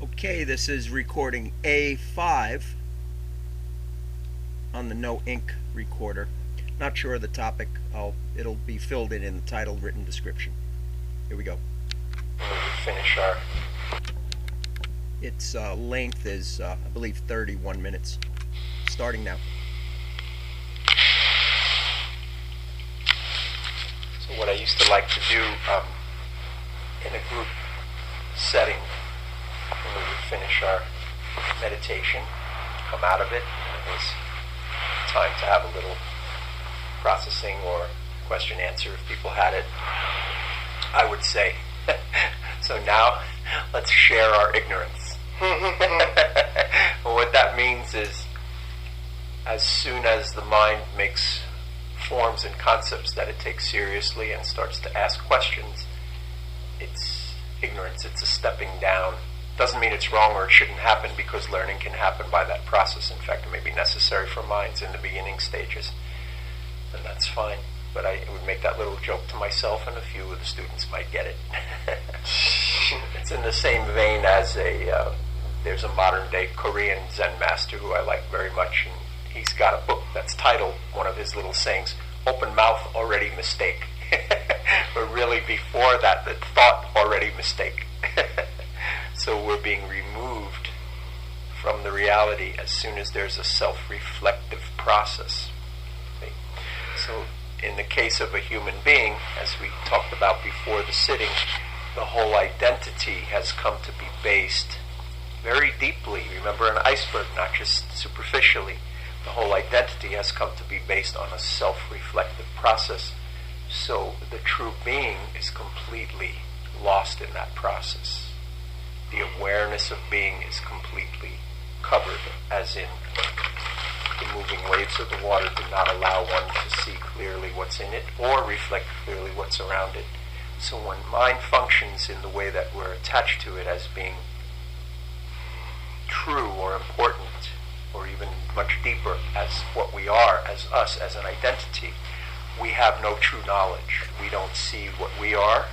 Okay, this is recording A5 on the no ink recorder. Not sure of the topic. It'll be filled in the title, written description. Here we go. We finish our. Its length is, I believe, 31 minutes. Starting now. So what I used to like to do in a group setting, when we would finish our meditation, come out of it, and it was time to have a little processing or question answer if people had it, I would say, so now let's share our ignorance. What that means is, as soon as the mind makes forms and concepts that it takes seriously and starts to ask questions, it's ignorance, it's a stepping down. Doesn't mean it's wrong or it shouldn't happen, because learning can happen by that process. In fact, it may be necessary for minds in the beginning stages, and that's fine. But I would make that little joke to myself, and a few of the students might get it. It's in the same vein as there's a modern day Korean Zen master who I like very much, and he's got a book that's titled, one of his little sayings, "Open mouth, already mistake." But really before that, the thought, already mistake. So we're being removed from the reality as soon as there's a self-reflective process. Okay? So in the case of a human being, as we talked about before the sitting, the whole identity has come to be based very deeply. Remember, an iceberg, not just superficially. The whole identity has come to be based on a self-reflective process. So the true being is completely lost in that process. The awareness of being is completely covered, as in the moving waves of the water do not allow one to see clearly what's in it or reflect clearly what's around it. So when mind functions in the way that we're attached to it as being true or important, or even much deeper as what we are, as us, as an identity, we have no true knowledge. We don't see what we are,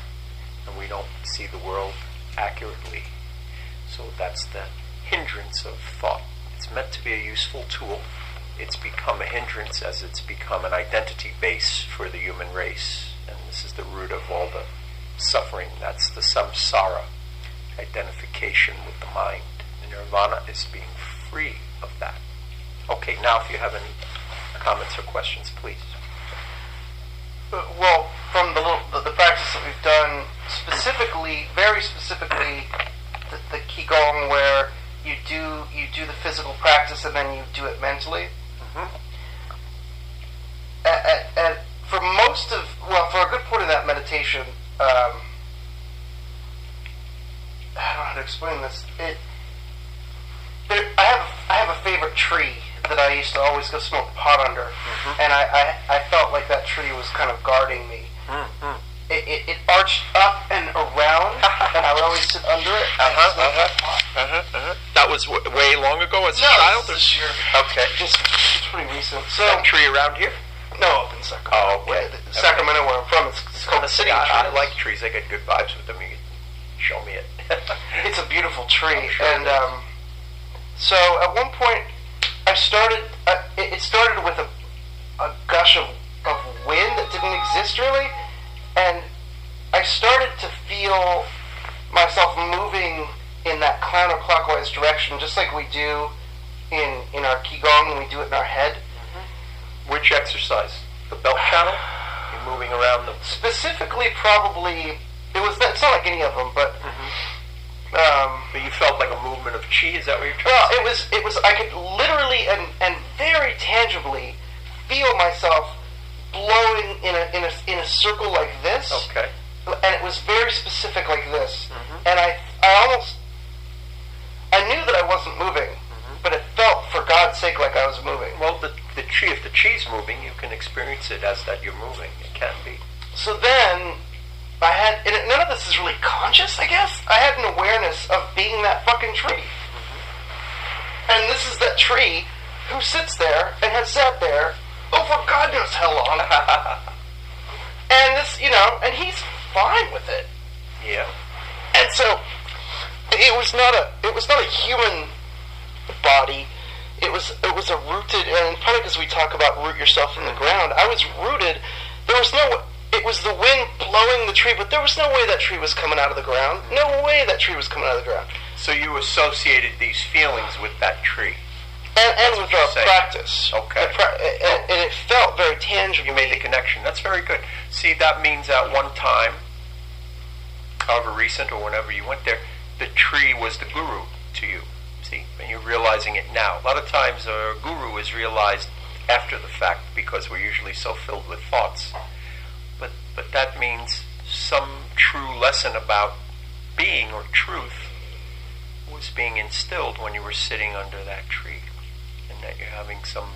and we don't see the world accurately. So that's the hindrance of thought. It's meant to be a useful tool. It's become a hindrance as it's become an identity base for the human race. And this is the root of all the suffering. That's the samsara, identification with the mind. And nirvana is being free of that. Okay, now if you have any comments or questions, please. Well, from the practice that we've done, specifically, very specifically, the Qigong, where you do the physical practice and then you do it mentally. Mm-hmm. For a good part of that meditation, I don't know how to explain this. I have a favorite tree that I used to always go smoke pot under, and I felt like that tree was kind of guarding me. Mm-hmm. It arched up and around, and I would always sit under it. That was way long ago as a child? This year. Okay. It's pretty recent. So, that tree around here? No, up in Sacramento. Oh, okay. Yeah, Sacramento, where I'm from, it's called the City. I like trees. I get good vibes with them. You can show me it. It's a beautiful tree. Sure and so at one point, I started. It started with a gush of wind that didn't exist really, and I started to feel myself moving in that counterclockwise direction, just like we do in our Qigong, and we do it in our head. Which exercise? The belt channel? You're moving around the... Specifically, probably, it's not like any of them, but... But you felt like a movement of chi, is that what you're trying to say? It was, I could literally and very tangibly feel myself blowing in a circle like this. Okay. And it was very specific like this. Mm-hmm. And I knew that I wasn't moving, but it felt, for God's sake, like I was moving. Well, the chi, if the chi's moving, you can experience it as that you're moving. It can be. So then, and none of this is really conscious, I guess. I had an awareness of being that fucking tree. And this is that tree who sits there and has sat there over God knows how long. And this, and he's fine with it. Yeah. And so, it was not a human body. It was a rooted, and probably because we talk about root yourself in the ground. I was rooted. There was no. It was the wind blowing the tree, but there was no way that tree was coming out of the ground. No way that tree was coming out of the ground. So you associated these feelings with that tree. And with our practice. Okay. And it felt very tangible. You made the connection. That's very good. See, that means at one time, however recent or whenever you went there, the tree was the guru to you. See, and you're realizing it now. A lot of times a guru is realized after the fact because we're usually so filled with thoughts. But that means some true lesson about being or truth was being instilled when you were sitting under that tree, and that you're having some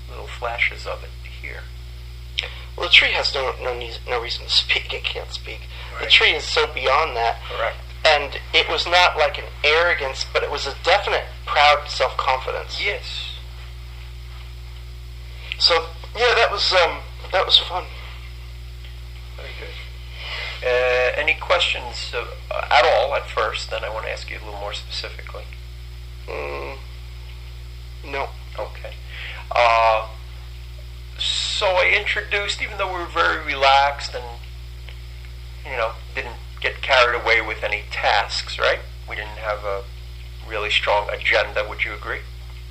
little flashes of it here. Well, the tree has no reason to speak. It can't speak. Right. The tree is so beyond that. Correct. And it was not like an arrogance, but it was a definite proud self-confidence. Yes. So yeah, that was fun. Very good. Any questions at all at first? Then I want to ask you a little more specifically. No. Okay. So I introduced, even though we were very relaxed and, didn't get carried away with any tasks, right? We didn't have a really strong agenda, would you agree?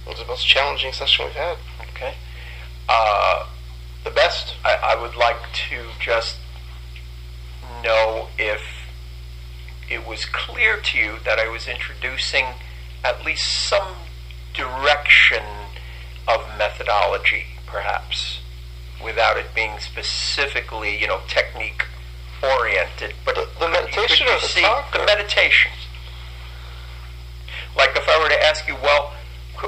It was the most challenging session we've had. Okay. The best. I would like to just know if it was clear to you that I was introducing at least some direction of methodology, perhaps, without it being specifically, technique oriented. But the meditation could you or the see talk? The meditation. Like if I were to ask you, well,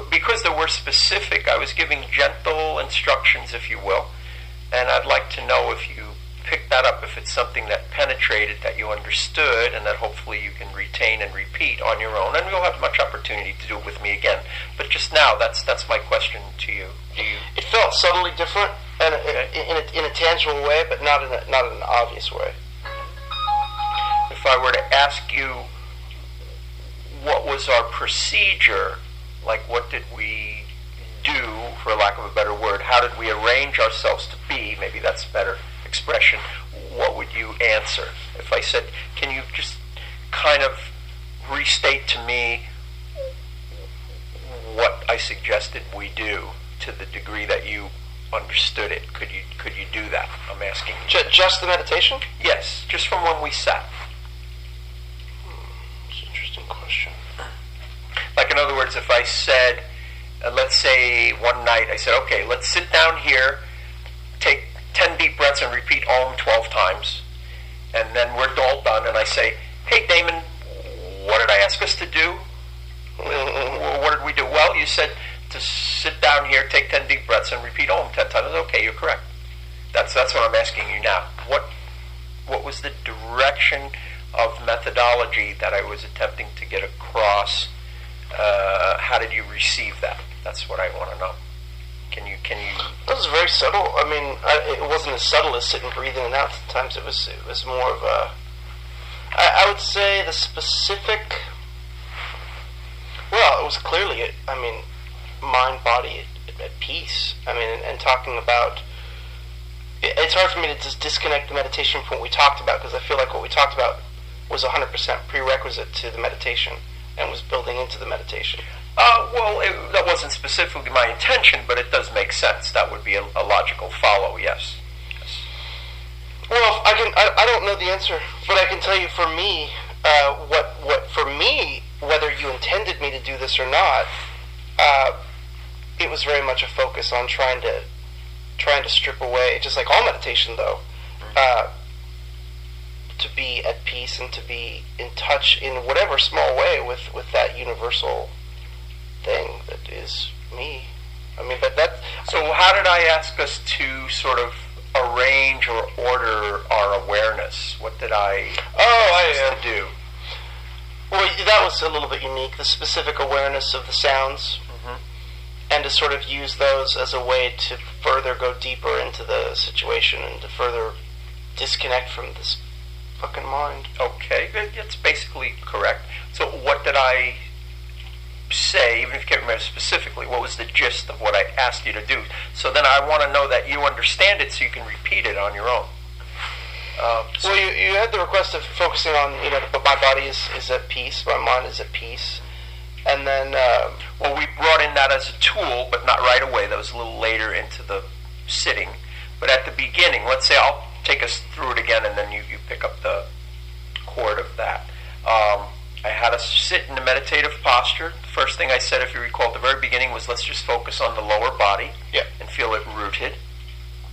because there were specific, I was giving gentle instructions, if you will, and I'd like to know if you picked that up, if it's something that penetrated, that you understood, and that hopefully you can retain and repeat on your own, and you'll have much opportunity to do it with me again. But just now, that's my question to you. Do you? It felt subtly different, and Okay. in a tangible way, but not in an obvious way. If I were to ask you, what was our procedure? Like, what did we do, for lack of a better word? How did we arrange ourselves to be? Maybe that's a better expression. What would you answer? If I said, can you just kind of restate to me what I suggested we do to the degree that you understood it? Could you do that? I'm asking you. Just the meditation? Yes, just from when we sat. That's an interesting question. Like, in other words, if I said, let's say one night, I said, okay, let's sit down here, take 10 deep breaths and repeat Om 12 times, and then we're all done, and I say, hey, Damon, what did I ask us to do? What did we do? Well, you said to sit down here, take 10 deep breaths, and repeat Om 10 times. Okay, you're correct. That's what I'm asking you now. What was the direction of methodology that I was attempting to get across? How did you receive that? That's what I want to know. Can you? That was very subtle. I mean, it wasn't as subtle as sitting, breathing, and out. Sometimes it was more of a. I would say the specific. Well, it was clearly, mind, body at peace. I mean, and talking about. It's hard for me to just disconnect the meditation from what we talked about, because I feel like what we talked about was 100% prerequisite to the meditation and was building into the meditation. That wasn't specifically my intention, but it does make sense. That would be a logical follow, yes. Well, I don't know the answer, but I can tell you for me, for me, whether you intended me to do this or not, it was very much a focus on trying to strip away, just like all meditation though, to be at peace and to be in touch in whatever small way with that universal thing that is me. I mean, but that. So how did I ask us to sort of arrange or order our awareness? What did I ask us to do? Well, that was a little bit unique. The specific awareness of the sounds, and to sort of use those as a way to further go deeper into the situation and to further disconnect from this fucking mind. Okay, that's basically correct. So what specifically? What was the gist of what I asked you to do? So then I want to know that you understand it so you can repeat it on your own. Well, you had the request of focusing on, but my body is at peace, my mind is at peace. And then... well, we brought in that as a tool, but not right away. That was a little later into the sitting. But at the beginning, let's say I'll take us through it again, and then you pick up the chord of that. I had us sit in a meditative posture. The first thing I said, if you recall at the very beginning, was let's just focus on the lower body and feel it rooted,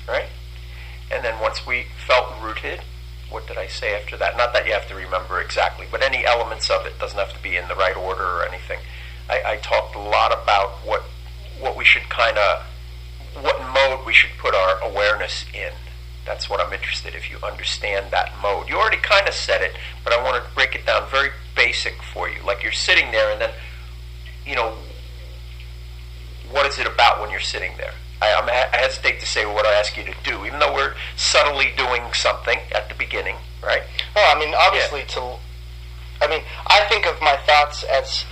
right? And then once we felt rooted, what did I say after that? Not that you have to remember exactly, but any elements of it, doesn't have to be in the right order or anything. I talked a lot about what we should what mode we should put our awareness in. That's what I'm interested if you understand that mode. You already kind of said it, but I want to break it down very basic for you. Like you're sitting there and then, what is it about when you're sitting there? I hesitate to say what I ask you to do, even though we're subtly doing something at the beginning, right? Oh, I mean, obviously I think of my thoughts as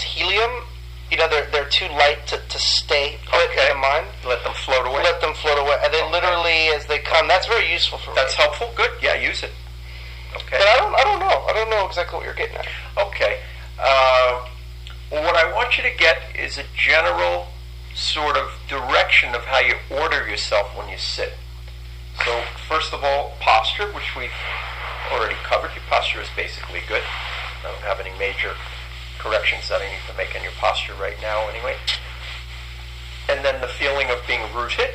helium. They're too light to stay put in the mind. Let them float away. And they literally, as they come, that's very useful for me. That's helpful? Good. Yeah, use it. Okay. But I don't know. I don't know exactly what you're getting at. Okay. Well, what I want you to get is a general sort of direction of how you order yourself when you sit. So, first of all, posture, which we've already covered. Your posture is basically good. I don't have any major corrections that I need to make in your posture right now anyway. And then the feeling of being rooted,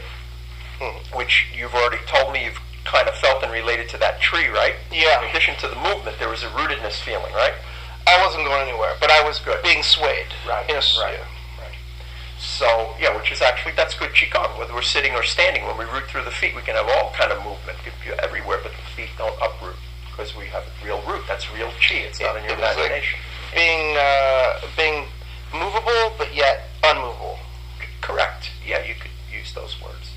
which you've already told me you've kind of felt and related to that tree, right? Yeah. In addition to the movement, there was a rootedness feeling, right? I wasn't going anywhere, but I was being swayed. Right. Yes. Right. So, which is actually, that's good Qigong, whether we're sitting or standing. When we root through the feet, we can have all kind of movement everywhere, but the feet don't uproot because we have a real root. That's real Qi. It's not in your imagination. Like being movable, but yet unmovable. Correct. Yeah, you could use those words.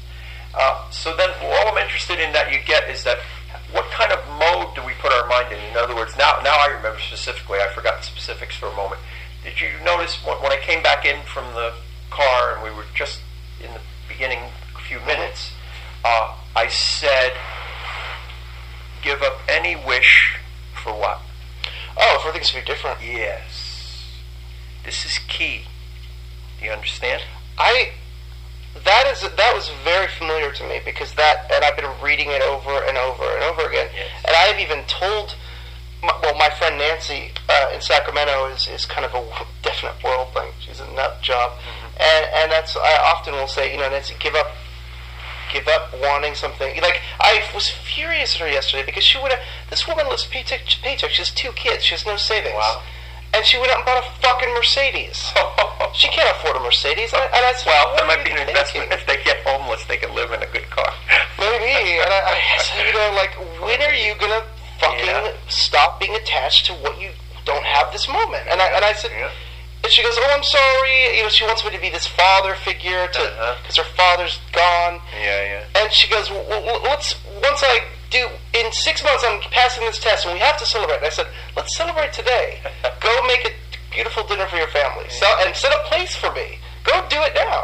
So then, all I'm interested in that you get is that what kind of mode do we put our mind in? In other words, now I remember specifically. I forgot the specifics for a moment. Did you notice when I came back in from the car and we were just in the beginning a few minutes, I said, give up any wish for what? Oh, for things to be different. Yes. This is key. Do you understand? That was very familiar to me because and I've been reading it over and over and over again. Yes. And I've even told, my friend Nancy in Sacramento is kind of a definite worldling. She's a nut job. Mm-hmm. And that's, I often will say, Nancy, give up wanting something. Like, I was furious at her yesterday because this woman lives paycheck to paycheck. She has 2 kids. She has no savings. Wow. And she went out and bought a fucking Mercedes. She can't afford a Mercedes. And I said, well, that might be an investment. If they get homeless, they can live in a good car. Maybe. And I said, when are you going to fucking stop being attached to what you don't have this moment? And I said... Yeah. And she goes, oh, I'm sorry. She wants me to be this father figure because her father's gone. Yeah. And she goes, well, once I do, in 6 months I'm passing this test and we have to celebrate. And I said, let's celebrate today. Go make a beautiful dinner for your family. And set a place for me. Go do it now.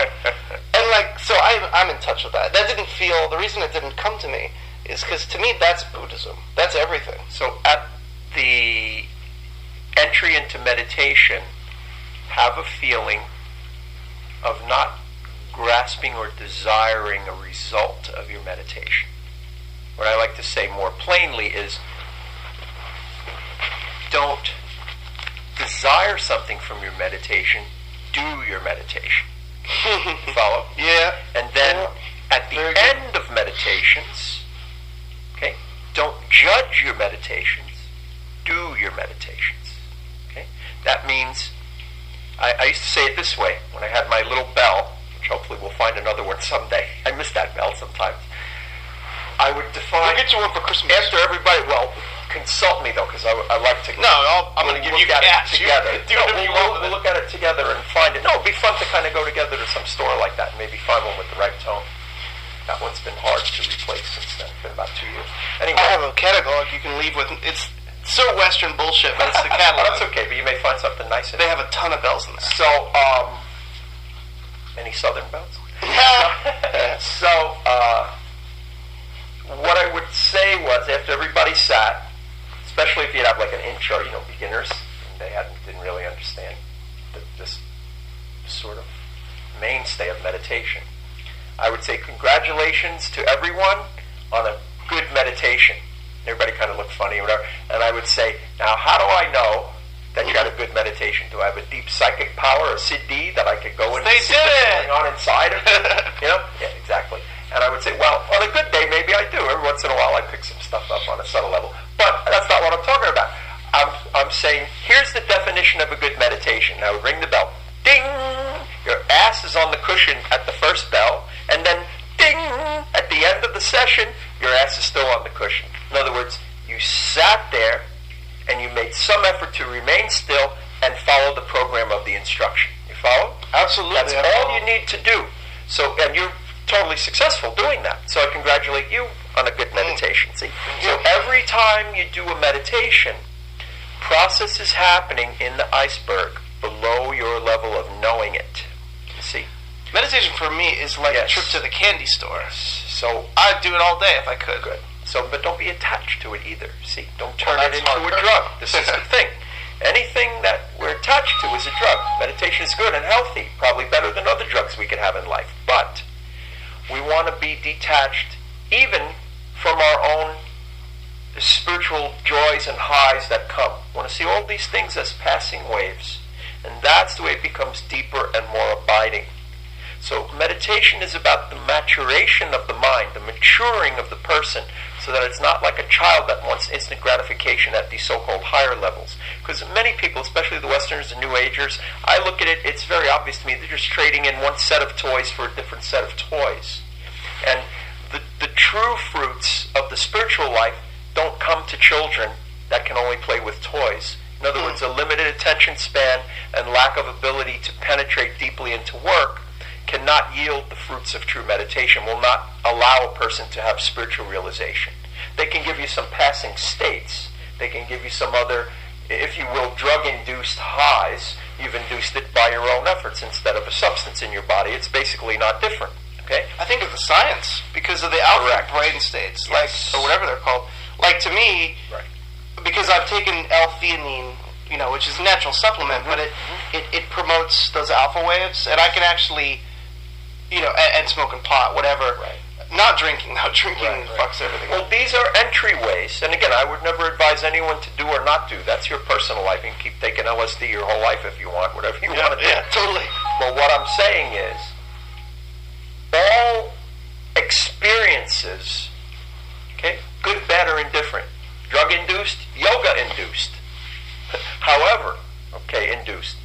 And so I'm in touch with that. The reason it didn't come to me is because to me that's Buddhism. That's everything. So at the entry into meditation, have a feeling of not grasping or desiring a result of your meditation. What I like to say more plainly is, don't desire something from your meditation, do your meditation. Follow? Yeah. And then at the end of meditations, don't judge your meditations, do your meditations. Okay? That means, I used to say it this way when I had my little bell, which hopefully we'll find another one someday. I miss that bell sometimes. I would define... I'll get you one for Christmas. After everybody, consult me though, because I like to... No, I'm going to give you cash. Together. We'll look at it together and find it. No, it'd be fun to kind of go together to some store like that and maybe find one with the right tone. That one's been hard to replace since then. It's been about 2 years. Anyway. I have a catalog you can leave with. It's so Western bullshit, but it's the catalog. That's okay, but you may find something nice in it. They have a ton of bells in there. So, any Southern bells? So, what I would say was, after everybody sat, especially if you have like an intro, beginners, and they didn't really understand this sort of mainstay of meditation, I would say congratulations to everyone on a good meditation. Everybody kind of looked funny or whatever, and I would say, now how do I know that you had a good meditation? Do I have a deep psychic power, a Siddhi, that I could go and see what's going on inside of me? Yeah, exactly. And I would say, well, on a good day, maybe I do. Every once in a while, I pick some stuff up on a subtle level. But that's not what I'm talking about. I'm saying, here's the definition of a good meditation. I would ring the bell. Ding! Your ass is on the cushion at the first bell, and then ding! At the end of the session, your ass is still on the cushion. In other words, you sat there, and you made some effort to remain still and follow the program of the instruction. You follow? Absolutely. That's all you need to do. So, and you're totally successful doing that. So I congratulate you on a good meditation. See? So every time you do a meditation, process is happening in the iceberg below your level of knowing it. You see? Meditation for me is like a trip to the candy store. So I'd do it all day if I could. Good. So, but don't be attached to it either. See, don't turn it into a drug. This is the thing. Anything that we're attached to is a drug. Meditation is good and healthy, probably better than other drugs we could have in life. But we want to be detached even from our own spiritual joys and highs that come. We want to see all these things as passing waves. And that's the way it becomes deeper and more abiding. So meditation is about the maturation of the mind, the maturing of the person, so that it's not like a child that wants instant gratification at these so-called higher levels. Because many people, especially the Westerners and New Agers, I look at it, it's very obvious to me, they're just trading in one set of toys for a different set of toys. And the true fruits of the spiritual life don't come to children that can only play with toys. In other words, a limited attention span and lack of ability to penetrate deeply into work cannot yield the fruits of true meditation, will not allow a person to have spiritual realization. They can give you some passing states. They can give you some other, if you will, drug-induced highs. You've induced it by your own efforts instead of a substance in your body. It's basically not different. Okay? I think of the science because of the alpha brain states, like, or whatever they're called. Like, to me, because I've taken L-theanine, which is a natural supplement, but it promotes those alpha waves, and I can actually, and smoking pot, whatever. Not drinking. Drinking fucks everything up. Well, these are entryways, and again, I would never advise anyone to do or not do. That's your personal life. You can keep taking LSD your whole life if you want, whatever you want to do. Yeah, totally. But what I'm saying is, all experiences, okay, good, bad, or indifferent, drug-induced, yoga-induced, however, induced,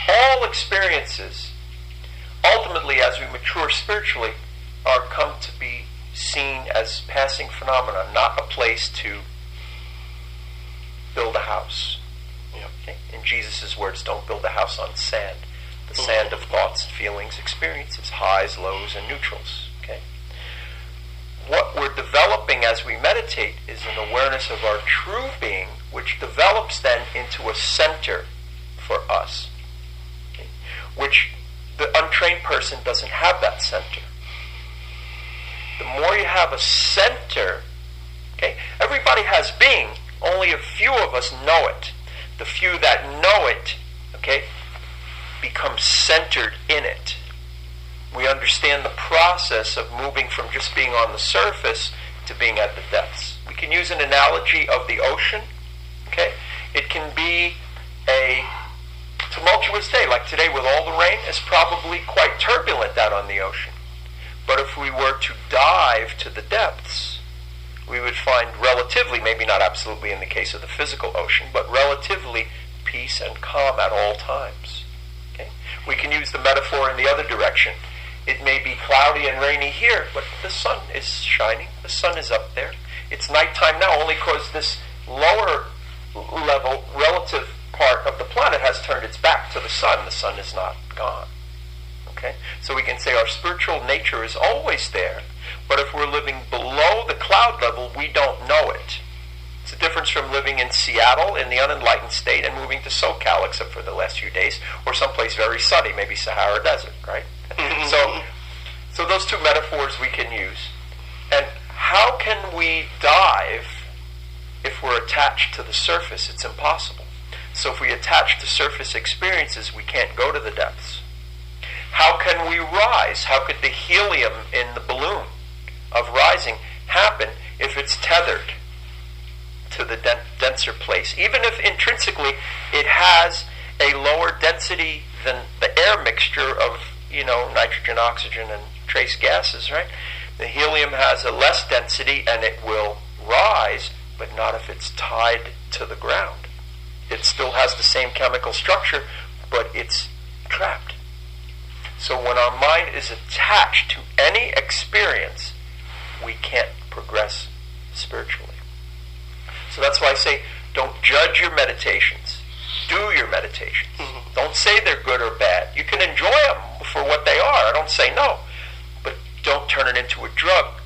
all experiences, ultimately, as we mature spiritually, are come to be seen as passing phenomena, not a place to build a house. Okay? In Jesus' words, don't build a house on sand. The sand of thoughts, feelings, experiences, highs, lows, and neutrals. Okay? What we're developing as we meditate is an awareness of our true being, which develops then into a center for us, okay? Which the untrained person doesn't have that center. The more you have a center, okay, everybody has being, only a few of us know it. The few that know it, okay, become centered in it. We understand the process of moving from just being on the surface to being at the depths. We can use an analogy of the ocean, okay? It can be a tumultuous day, like today with all the rain. It's probably quite turbulent out on the ocean. But if we were to dive to the depths, we would find relatively, maybe not absolutely in the case of the physical ocean, but relatively peace and calm at all times. Okay? We can use the metaphor in the other direction. It may be cloudy and rainy here, but the sun is shining. The sun is up there. It's nighttime now only because this lower level relative part of the planet has turned its back to the sun. The sun is not gone. Okay? So we can say our spiritual nature is always there, but if we're living below the cloud level, we don't know it. It's a difference from living in Seattle in the unenlightened state and moving to SoCal, except for the last few days, or someplace very sunny, maybe Sahara Desert, right? So those two metaphors we can use. And how can we dive if we're attached to the surface? It's impossible. So if we attach to surface experiences, we can't go to the depths. How can we rise? How could the helium in the balloon of rising happen if it's tethered to the denser place? Even if intrinsically it has a lower density than the air mixture of, nitrogen, oxygen, and trace gases, right? The helium has a less density and it will rise, but not if it's tied to the ground. It still has the same chemical structure, but it's trapped. So when our mind is attached to any experience, we can't progress spiritually. So that's why I say, don't judge your meditations. Do your meditations. Mm-hmm. Don't say they're good or bad. You can enjoy them for what they are. I don't say no. But don't turn it into a drug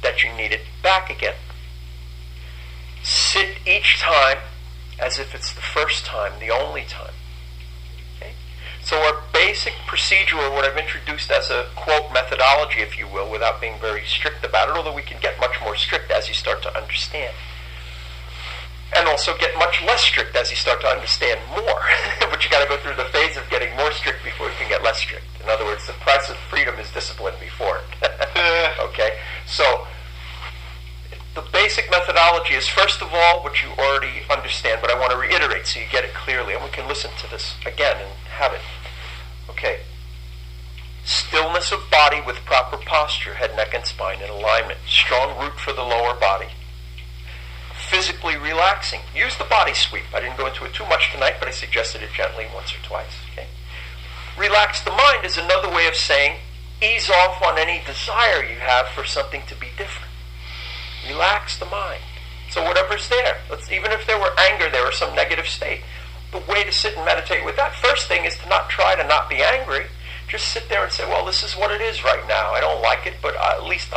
that you need it back again. Sit each time as if it's the first time, the only time. Okay? So our basic procedure, or what I've introduced as a, quote, methodology, if you will, without being very strict about it, although we can get much more strict as you start to understand. And also get much less strict as you start to understand more. But you got to go through the phase of getting more strict before you can get less strict. In other words, the price of freedom is discipline before it. Okay? So the basic methodology is, first of all, what you already understand, but I want to reiterate so you get it clearly, and we can listen to this again and have it. Okay. Stillness of body with proper posture, head, neck, and spine in alignment. Strong root for the lower body. Physically relaxing. Use the body sweep. I didn't go into it too much tonight, but I suggested it gently once or twice. Okay. Relax the mind is another way of saying ease off on any desire you have for something to be different. Relax the mind. So whatever's there, even if there were anger there or some negative state, the way to sit and meditate with that first thing is to not try to not be angry. Just sit there and say, well, this is what it is right now. I don't like it, but at least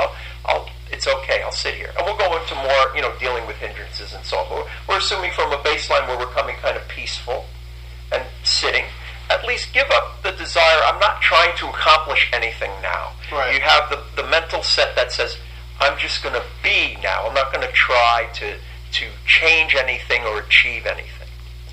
it's okay. I'll sit here. And we'll go into more, dealing with hindrances and so on. But we're assuming from a baseline where we're coming kind of peaceful and sitting. At least give up the desire. I'm not trying to accomplish anything now. Right. You have the mental set that says, I'm just going to be now. I'm not going to try to change anything or achieve anything.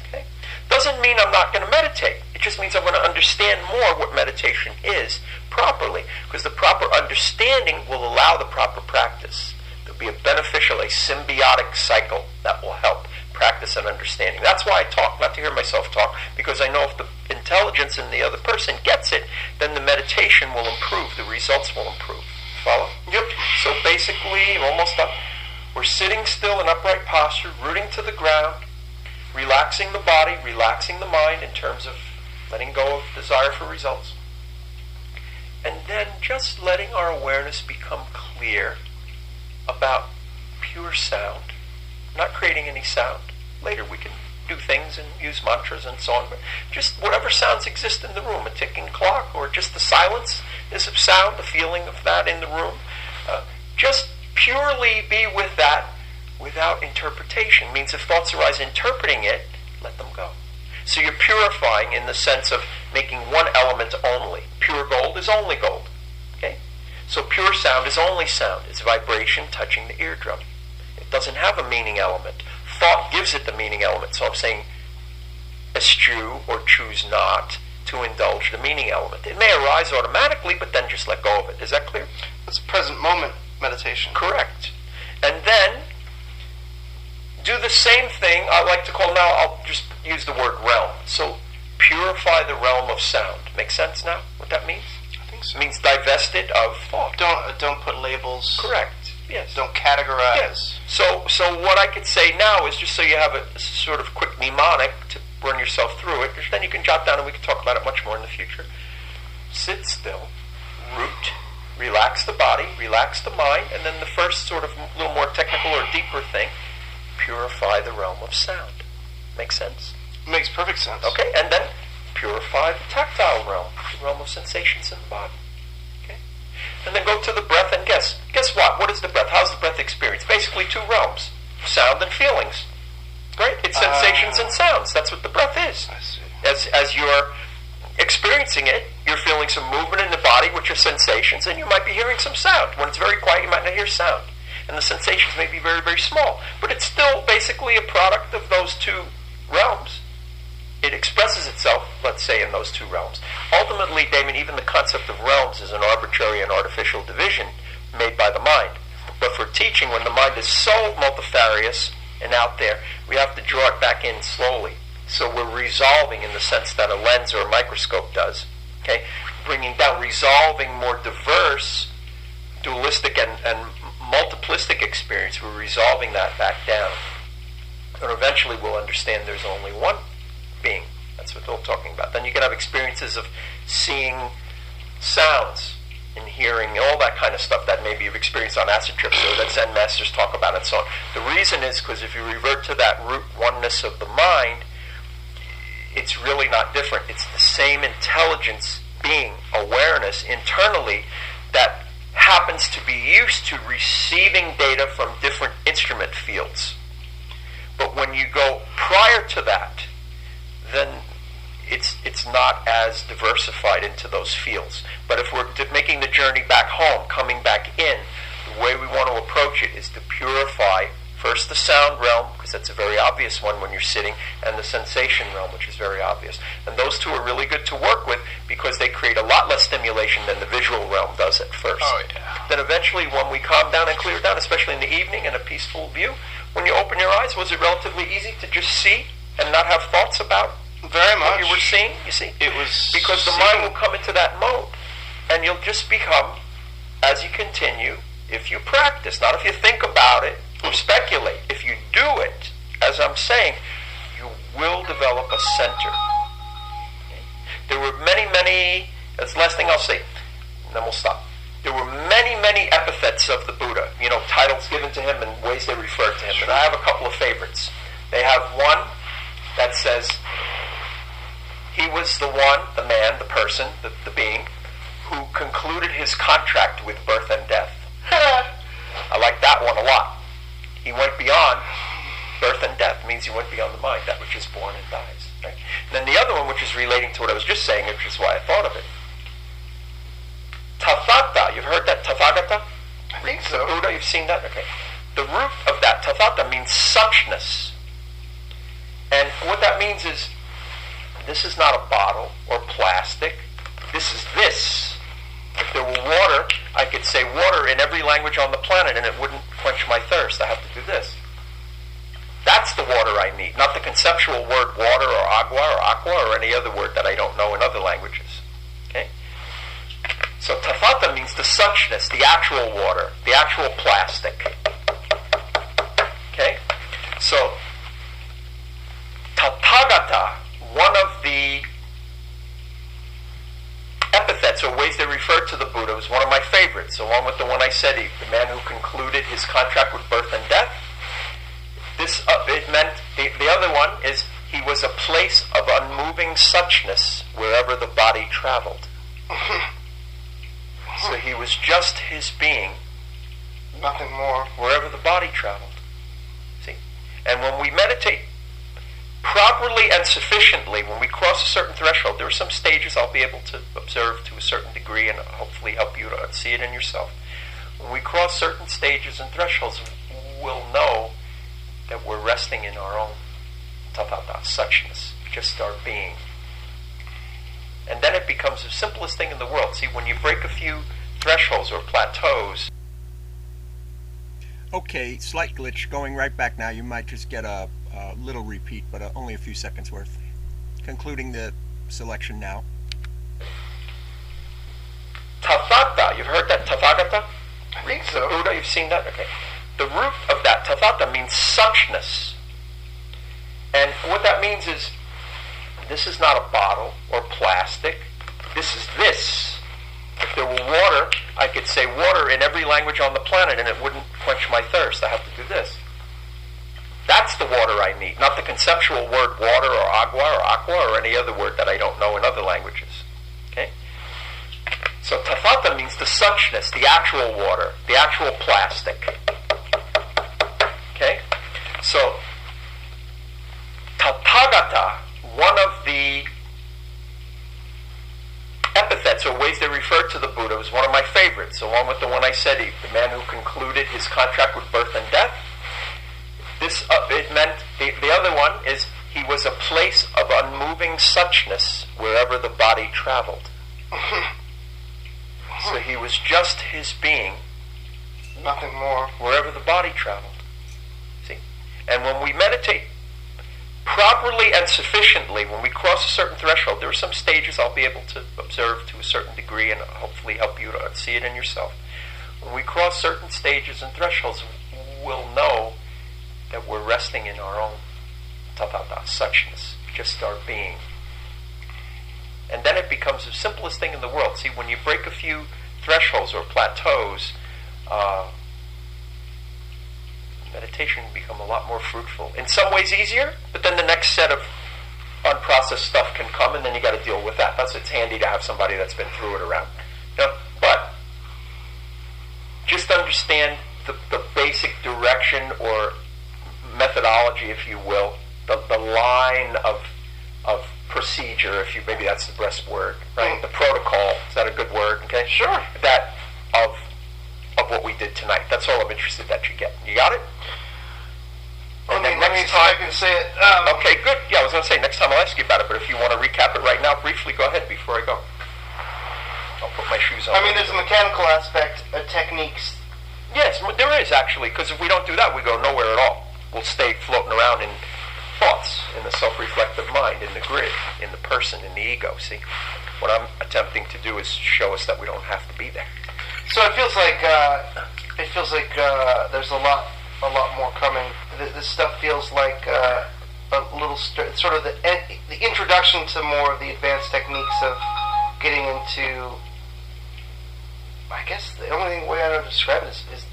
Okay? Doesn't mean I'm not going to meditate. It just means I'm going to understand more what meditation is properly, because the proper understanding will allow the proper practice. There'll be a beneficial, a symbiotic cycle that will help practice and understanding. That's why I talk, not to hear myself talk, because I know if the intelligence in the other person gets it, then the meditation will improve, the results will improve. Follow? Yep. So basically, almost done. We're sitting still in upright posture, rooting to the ground, relaxing the body, relaxing the mind in terms of letting go of desire for results. And then just letting our awareness become clear about pure sound, not creating any sound. Later we can do things and use mantras and so on, but just whatever sounds exist in the room, a ticking clock or just the silence is of sound, the feeling of that in the room. Just purely be with that without interpretation. Means if thoughts arise interpreting it, let them go. So you're purifying in the sense of making one element only. Pure gold is only gold. Okay? So pure sound is only sound. It's vibration touching the eardrum. It doesn't have a meaning element. Thought gives it the meaning element. So I'm saying eschew or choose not to indulge the meaning element. It may arise automatically, but then just let go of it. Is that clear? That's present moment meditation. Correct. And then do the same thing I like to call, now I'll just use the word realm. So purify the realm of sound. Make sense now what that means? I think so. It means divest it of thought. Don't put labels. Correct. Yes. Don't categorize. Yes. So what I could say now is, just so you have a sort of quick mnemonic to run yourself through it, then you can jot down and we can talk about it much more in the future. Sit still, root, relax the body, relax the mind, and then the first sort of little more technical or deeper thing, purify the realm of sound. Make sense? Makes perfect sense. Okay, and then purify the tactile realm, the realm of sensations in the body. Okay? And then go to the breath and guess what? What is the breath? How's the breath experience? Basically two realms. sound and feelings. Right? It's sensations and sounds. That's what the breath is. I see. As you're experiencing it, you're feeling some movement in the body, which are sensations, and you might be hearing some sound. When it's very quiet, you might not hear sound. And the sensations may be very, very small. But it's still basically a product of those two realms. It expresses itself, let's say, in those two realms. Ultimately, Damon, even the concept of realms is an arbitrary and artificial division made by the mind. But for teaching, when the mind is so multifarious and out there, we have to draw it back in slowly. So we're resolving in the sense that a lens or a microscope does. Okay? Bringing down, resolving more diverse, dualistic and multiplistic experience. We're resolving that back down. And eventually we'll understand there's only one being. That's what they're talking about. Then you can have experiences of seeing sounds and hearing, all that kind of stuff that maybe you've experienced on acid trips or that Zen masters talk about and so on. The reason is because if you revert to that root oneness of the mind, it's really not different. It's the same intelligence, being, awareness internally that happens to be used to receiving data from different instrument fields. But when you go prior to that, then it's not as diversified into those fields. But if we're making the journey back home, coming back in, the way we want to approach it is to purify first the sound realm, because that's a very obvious one when you're sitting, and the sensation realm, which is very obvious. And those two are really good to work with because they create a lot less stimulation than the visual realm does at first. Oh, yeah. Then eventually, when we calm down and clear down, especially in the evening in a peaceful view, when you open your eyes, was it relatively easy to just see and not have thoughts about Very much. what you were seeing? You see? It was Because the mind will come into that mode, and you'll just become, as you continue, if you practice, not if you think about it or speculate. If you do it, as I'm saying, you will develop a center. There were many, that's the last thing I'll say, and then we'll stop. There were many epithets of the Buddha, titles given to him and ways they refer to him. And I have a couple of favorites. They have one that says, he was the one, the man, the person, the being, who concluded his contract with birth and death. I like that one a lot. He went beyond birth and death. Means he went beyond the mind, that which is born and dies. Right? And then the other one, which is relating to what I was just saying, which is why I thought of it. Tathata, you've heard that? Tathagata? I think so. Buddha, you've seen that? Okay. The root of that, tathata, means suchness. And what that means is, this is not a bottle or plastic. This is this. If there were water, I could say water in every language on the planet and it wouldn't quench my thirst. I have to do this. That's the water I need, not the conceptual word water or aqua or any other word that I don't know in other languages. Okay? So tathata means the suchness, the actual water, the actual plastic. Okay? So Tathagata, one of the epithets or ways they refer to the Buddha, was one of my favorites, along with the one I said, the man who concluded his contract with birth and death. This it meant the other one is he was a place of unmoving suchness wherever the body traveled. So he was just his being, Nothing more. wherever the body traveled. See, and when we meditate properly and sufficiently, when we cross a certain threshold, there are some stages I'll be able to observe to a certain degree and hopefully help you to see it in yourself. When we cross certain stages and thresholds, we'll know that we're resting in our own tathata, suchness, just our being. And then it becomes the simplest thing in the world. See, when you break a few thresholds or plateaus. Okay, slight glitch. Going right back now. You might just get a little repeat, but only a few seconds worth. Concluding the selection now. Tathata, you've heard that? Tathagata? I think so. Buddha, you've seen that? Okay. The root of that tathata means suchness. And what that means is, this is not a bottle or plastic. This is this. If there were water, I could say water in every language on the planet and it wouldn't quench my thirst. I have to do this. That's the water I need, not the conceptual word water or aqua or any other word that I don't know in other languages. Okay? So tathata means the suchness, the actual water, the actual plastic. Okay? So, Tathagata, one of the epithets or ways they refer to the Buddha, was one of my favorites, along with the one I said, the man who concluded his contract with birth and death. This it meant the other one is he was a place of unmoving suchness wherever the body traveled. So he was just his being, Nothing more. wherever the body traveled. See, and when we meditate properly and sufficiently, when we cross a certain threshold, there are some stages I'll be able to observe to a certain degree and hopefully help you to see it in yourself. When we cross certain stages and thresholds, we'll know that we're resting in our own tathata, suchness, just our being. And then it becomes the simplest thing in the world. See, when you break a few thresholds or plateaus, meditation can become a lot more fruitful. In some ways easier, but then the next set of unprocessed stuff can come, and then you got to deal with that. That's it's handy to have somebody that's been through it around. You know, but just understand the basic direction or methodology, if you will, the line of procedure, if you maybe that's the best word, right? The protocol, is that a good word? Okay, Sure. that of what we did tonight. That's all I'm interested that you get. You got it? And then Let me next see if I time. can say it. Okay, good. Yeah, I was going to say next time I'll ask you about it, but if you want to recap it right now briefly, go ahead before I go. I'll put my shoes on. I mean, there's a mechanical aspect, techniques. Yes, there is actually, because if we don't do that, we go nowhere at all. We'll stay floating around in thoughts, in the self-reflective mind, in the grid, in the person, in the ego. See, what I'm attempting to do is show us that we don't have to be there. So it feels like there's a lot more coming. This stuff feels like a little sort of the introduction to more of the advanced techniques of getting into. I guess the only way I know to describe it is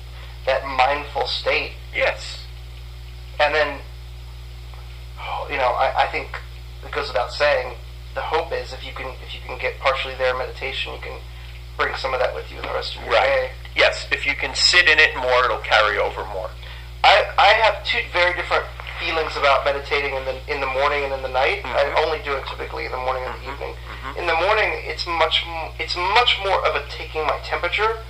that mindful state. Yes. And then, I think it goes without saying, the hope is if you can get partially there in meditation, you can bring some of that with you in the rest of your day. Yes, if you can sit in it more, it'll carry over more. I have two very different feelings about meditating in the morning and in the night. I only do it typically in the morning and the evening. In the morning, it's much more of a taking my temperature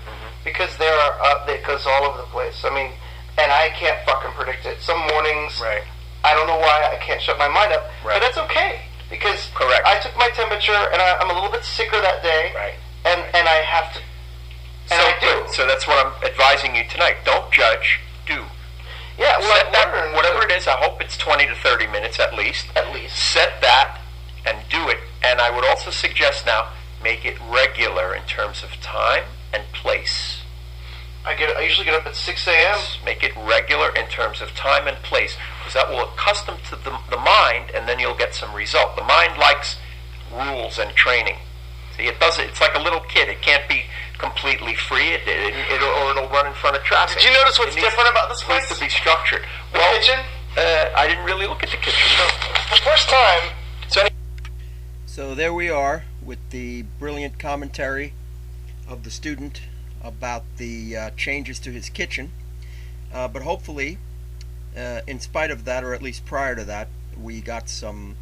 because it goes all over the place. I mean, and I can't fucking predict it. Some mornings, I don't know why I can't shut my mind up, but that's okay because I took my temperature and I'm a little bit sicker that day, and I have to. And I do. So that's what I'm advising you tonight. Don't judge. Do. Yeah, well, set that, whatever it is, I hope it's 20 to 30 minutes at least. Set that and do it. And I would also suggest now, make it regular in terms of time and place. I usually get up at 6 a.m. Make it regular in terms of time and place, because that will accustom to the mind, and then you'll get some result. The mind likes rules and training. See, it's like a little kid. It can't be completely free, or it'll run in front of traffic. Did you notice what's different about this place? It needs to be structured. The kitchen? I didn't really look at the kitchen, no. The first time. So there we are with the brilliant commentary of the student about the changes to his kitchen. But hopefully, in spite of that, or at least prior to that, we got some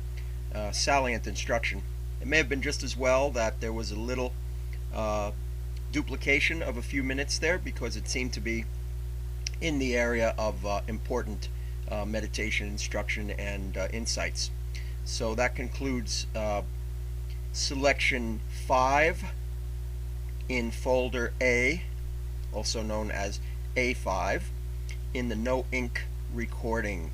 salient instruction. It may have been just as well that there was a little duplication of a few minutes there, because it seemed to be in the area of important meditation instruction and insights. So that concludes selection 5 in folder A, also known as A5, in the No Ink recording